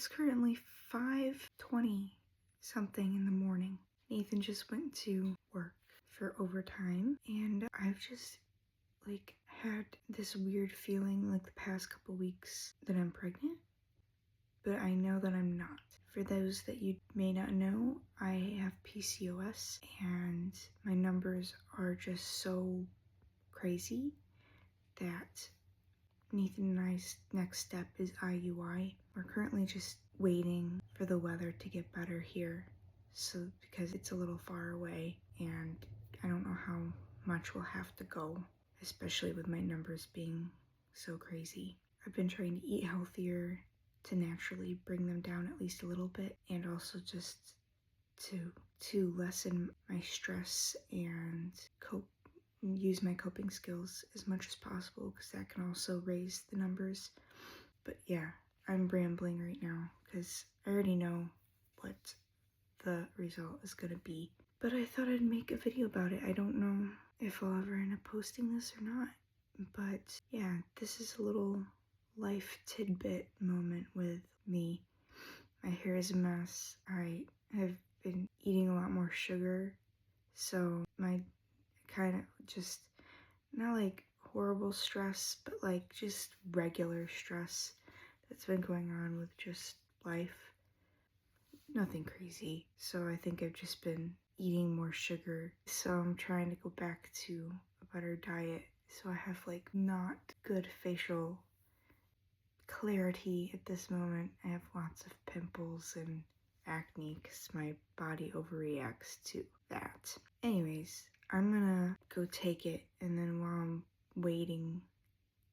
It's currently 5:20 something in the morning. Nathan just went to work for overtime, and I've just had this weird feeling the past couple weeks that I'm pregnant, but I know that I'm not. For those that you may not know, I have PCOS, and my numbers are just so crazy that Nathan and I's next step is IUI. We're currently just waiting for the weather to get better here, because it's a little far away, and I don't know how much we'll have to go, especially with my numbers being so crazy. I've been trying to eat healthier to naturally bring them down at least a little bit, and also just to lessen my stress and use my coping skills as much as possible, because that can also raise the numbers. But yeah, I'm rambling right now because I already know what the result is gonna be. But I thought I'd make a video about it. I don't know if I'll ever end up posting this or not. But yeah, this is a little life tidbit moment with me. My hair is a mess. I have been eating a lot more sugar, so my kind of just not horrible stress, but just regular stress that's been going on with just life. Nothing crazy. So I think I've just been eating more sugar. So I'm trying to go back to a better diet. So I have not good facial clarity at this moment. I have lots of pimples and acne because my body overreacts to that. Anyways, I'm gonna go take it, and then while I'm waiting,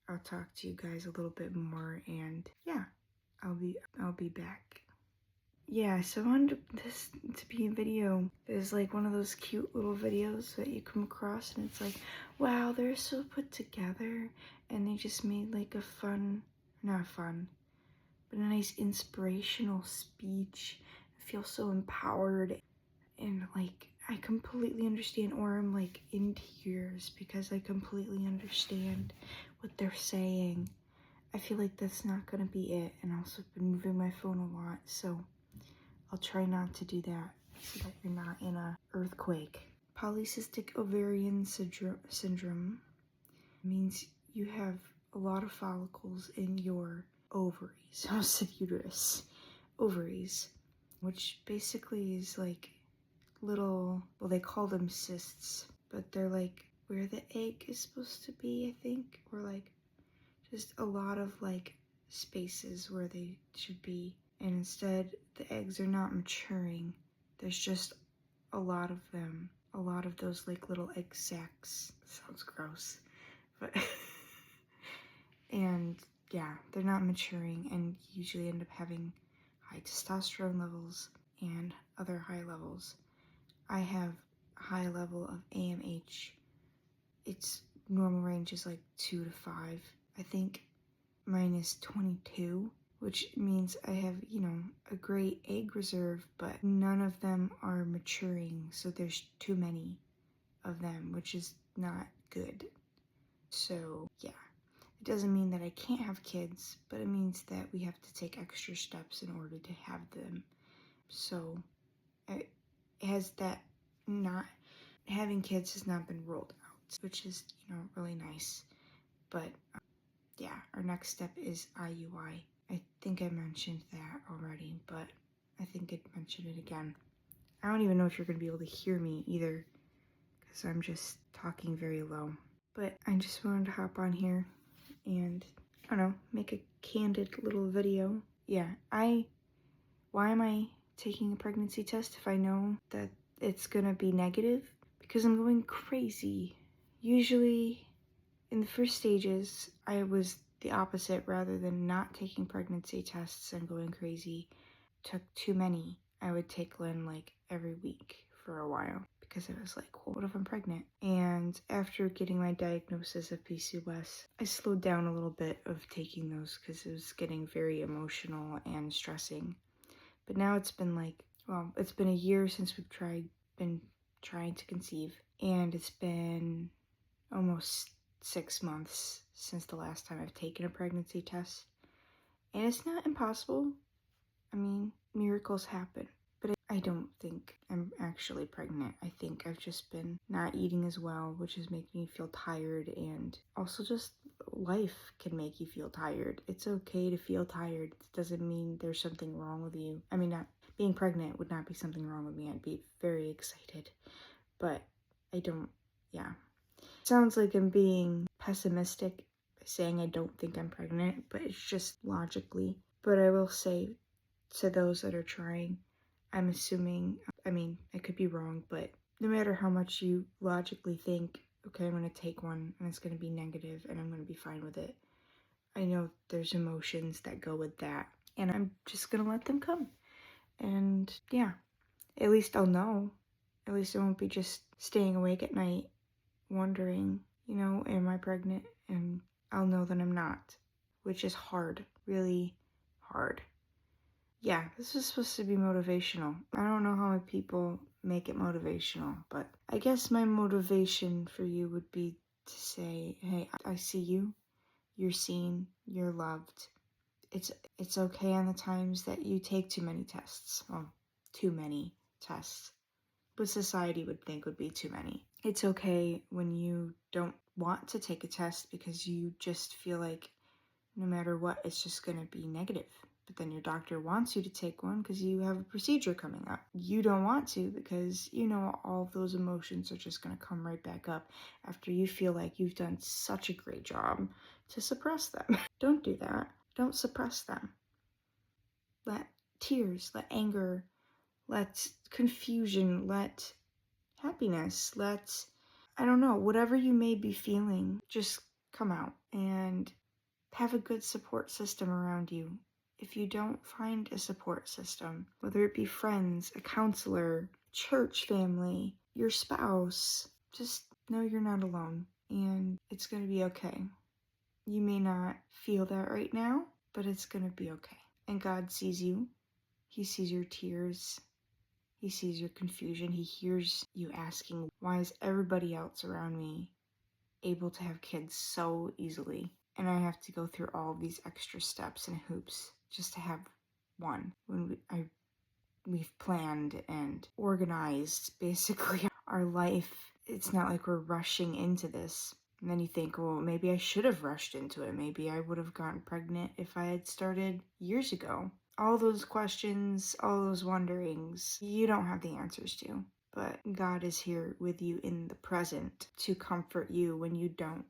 I'll talk to you guys a little bit more, and yeah, I'll be back. Yeah, so I wanted this to be a video. It's one of those cute little videos that you come across, and it's wow, they're so put together, and they just made a fun, not fun, but a nice inspirational speech. I feel so empowered, and I completely understand, or I'm in tears because I completely understand what they're saying. I feel that's not gonna be it, and also I've been moving my phone a lot, so I'll try not to do that so that you're not in a earthquake. Polycystic ovarian syndrome means you have a lot of follicles in your ovaries. I said uterus. Ovaries, which basically is little, well, they call them cysts, but they're where the egg is supposed to be, I think, or just a lot of spaces where they should be, and instead the eggs are not maturing. There's just a lot of them, a lot of those little egg sacs. Sounds gross, but and yeah, they're not maturing, and usually end up having high testosterone levels and other high levels. I have a high level of AMH. Its normal range is 2 to 5. I think mine is 22, which means I have, a great egg reserve, but none of them are maturing, so there's too many of them, which is not good. So yeah, it doesn't mean that I can't have kids, but it means that we have to take extra steps in order to have them. So not having kids has not been ruled out, which is, really nice. But yeah, our next step is IUI. I think I mentioned that already, but I think I'd mention it again. I don't even know if you're gonna be able to hear me either, because I'm just talking very low. But I just wanted to hop on here and, I don't know, make a candid little video. Yeah, why am I taking a pregnancy test if I know that it's gonna be negative? Because I'm going crazy. Usually in the first stages, I was the opposite. Rather than not taking pregnancy tests and going crazy, took too many. I would take Lynn every week for a while, because I was well, what if I'm pregnant? And after getting my diagnosis of PCOS, I slowed down a little bit of taking those because it was getting very emotional and stressing. But now it's been it's been a year since we've been trying to conceive, and it's been almost 6 months since the last time I've taken a pregnancy test. And it's not impossible. I mean, miracles happen. But I don't think I'm actually pregnant. I think I've just been not eating as well, which is making me feel tired, and also just life can make you feel tired. It's okay to feel tired. It doesn't mean there's something wrong with you. I mean, not being pregnant would not be something wrong with me. I'd be very excited. But I don't, yeah. Sounds like I'm being pessimistic by saying I don't think I'm pregnant, but it's just logically. But I will say to those that are trying, I'm assuming, I mean, I could be wrong, but no matter how much you logically think, okay, I'm going to take one and it's going to be negative and I'm going to be fine with it, I know there's emotions that go with that, and I'm just going to let them come. And yeah, at least I'll know. At least I won't be just staying awake at night wondering, am I pregnant? And I'll know that I'm not, which is hard, really hard. Yeah, this is supposed to be motivational. I don't know how people make it motivational, but I guess my motivation for you would be to say, hey, I see you. You're seen. You're loved. It's okay on the times that you take too many tests. Well, too many tests. What society would think would be too many. It's okay when you don't want to take a test because you just feel like no matter what, it's just going to be negative. But then your doctor wants you to take one because you have a procedure coming up. You don't want to because all of those emotions are just going to come right back up after you feel like you've done such a great job to suppress them. Don't do that. Don't suppress them. Let tears, let anger, let confusion, let happiness, I don't know, whatever you may be feeling, just come out and have a good support system around you. If you don't find a support system, whether it be friends, a counselor, church family, your spouse, just know you're not alone and it's going to be okay. You may not feel that right now, but it's going to be okay. And God sees you. He sees your tears. He sees your confusion. He hears you asking, why is everybody else around me able to have kids so easily? And I have to go through all these extra steps and hoops just to have one. When we've planned and organized basically our life. It's not like we're rushing into this. And then you think, well, maybe I should have rushed into it. Maybe I would have gotten pregnant if I had started years ago. All those questions, all those wonderings, you don't have the answers to. But God is here with you in the present to comfort you when you don't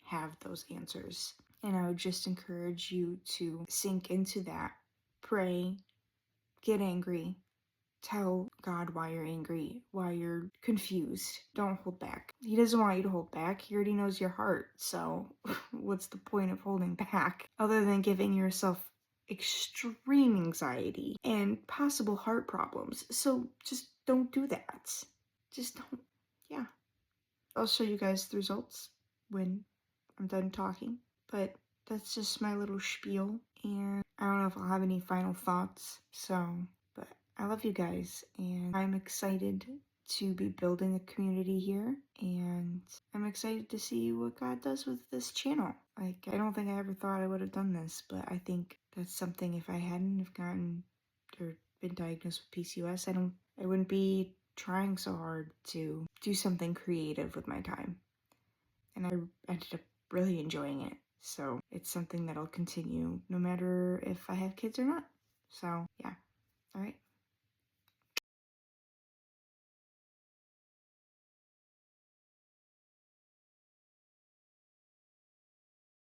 have those answers. And I would just encourage you to sink into that. Pray, get angry, tell God why you're angry, why you're confused. Don't hold back. He doesn't want you to hold back. He already knows your heart. So what's the point of holding back other than giving yourself extreme anxiety and possible heart problems? So just don't do that. Just don't. Yeah. I'll show you guys the results when I'm done talking. But that's just my little spiel. And I don't know if I'll have any final thoughts. But I love you guys. And I'm excited to be building a community here. And I'm excited to see what God does with this channel. I don't think I ever thought I would have done this. But I think that's something, if I hadn't have gotten or been diagnosed with PCOS, I wouldn't be trying so hard to do something creative with my time. And I ended up really enjoying it. So it's something that'll continue no matter if I have kids or not. So yeah. All right.